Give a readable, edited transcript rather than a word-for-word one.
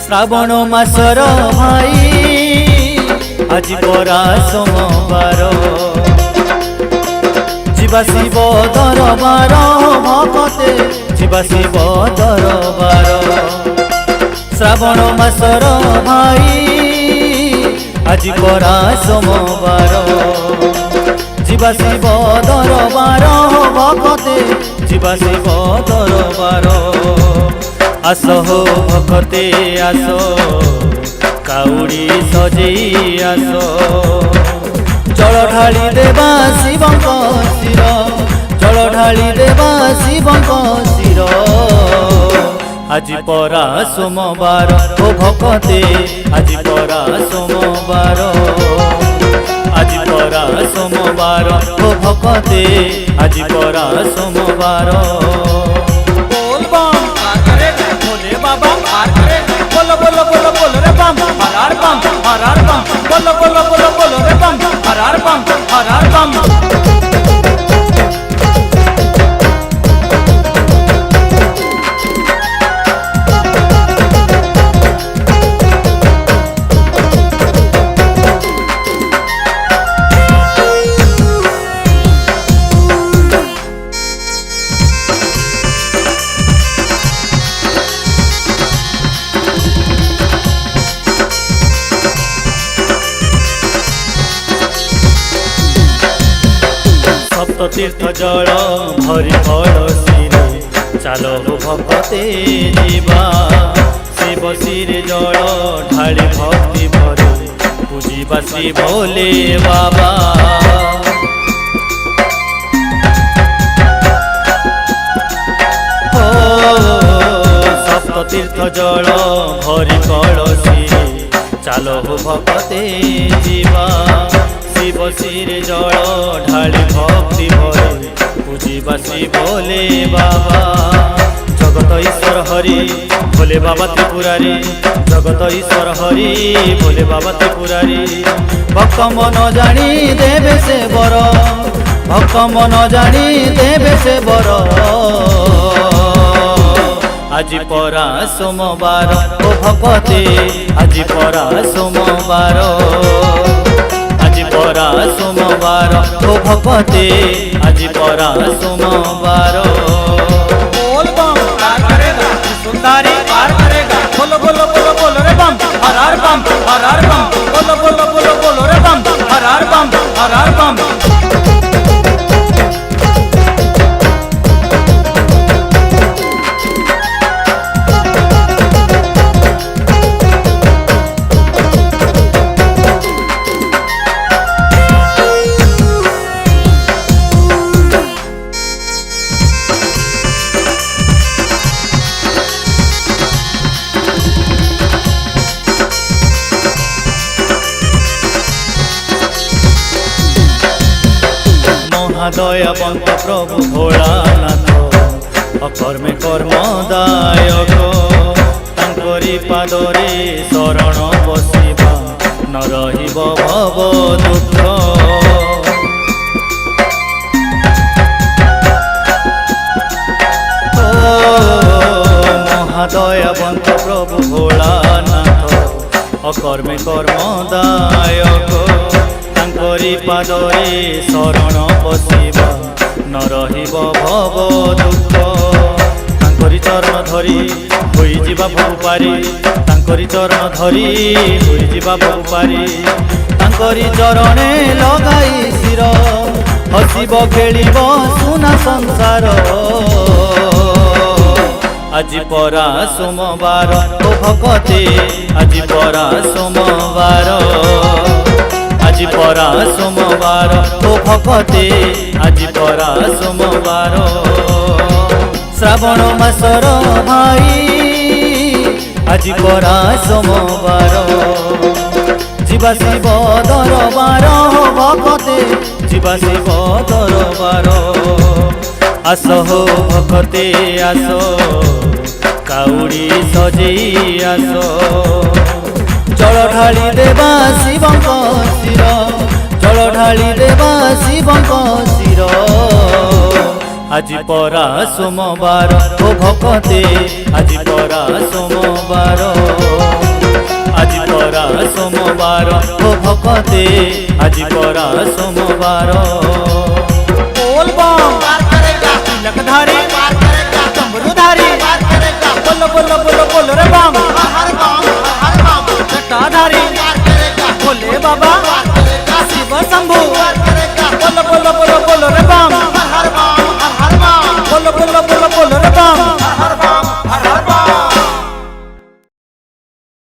श्रावण मासर भाई आज परा सोमवार जीवा शिव दरबार भक्ते जीवा शिव दरबार श्रावण मासर भाई आज परा सोमवार जीवा शिव दरबार भक्ते जीवा शिव दरबार आस हो भक्ते आस काउड़ी सजेई आस जल ढाली देवा शिवंक शिर जल ढाली देवा शिवंक शिर आज परा सोमवार ओ भक्ते आज परा सोमवार आज परा सोमवार ओ भक्ते आज परा सोमवार बोल बम भोले बाबा हार करे बोलो बोलो बोलो बोलो रे बम हरार बम बोलो बोलो बोलो बोलो रे बम हरार बम तीर्थ जल भरी कलसी चलो भक्ते जीवा शिव शिर जल ढाली भक्ति भरी पूजिबा श्री भोले बाबा सप्त तीर्थ जल भरी कलसी चलो भक्ते जीवा शिव शिर जल ढाली भक्ति भरी पूजिबा श्री भोले बाबा जगत ईश्वर हरि भोले बाबा त्रिपुरारी जगत ईश्वर हरि भोले बाबा त्रिपुरारी भक्त मन जानी देवे से बर भक्त मन जानी देवे से बर आज परा सोमवार ओ भक्ते आज परा सोमवार परा सोमवार ओ भक्ते आज परा सोमवार बोल बम पार करेगा सुंदरी पार करेगा बोलो बोलो बोलो बोलो रे बम हरार बम बोलो बोलो बोलो बोलो रे बम हरार बम दयावंत प्रभु भोलानाथ अकर्मे कर्मदायक तांकरी पादरे शरण बसिबा न रहिब भव दुख महादयावंत प्रभु भोलानाथ अकर्मे कर्मदायक तांकरी पादरे शरण बसिबा न रहिब भव दुख तांकरी चरण धरी होई जिबा बहु पारी तांकरी चरण धरी होई जिबा बहु पारी तांकरी चरणे लगाई शिर हसिब खेलिब सुना संसार आज परा सोमवार ओ भक्ते आज परा सोमवार आज परा सोमवार ओ भक्ते आज परा सोमवार श्रावण मासर भाई आज परा सोमवार जीवा शिव दरबार भक्ते जीवा शिव दरबार आस हो भक्ते आस काउड़ी सजेई आस जल ढाली देवा शिवंक शिर जल ढाली देवा शिवंक शिर আজি পরা সোমবার ও ভকতে আজি পরা সোমবার আজি পরা সোমবার ও ভকতে আজি পরা সোমবার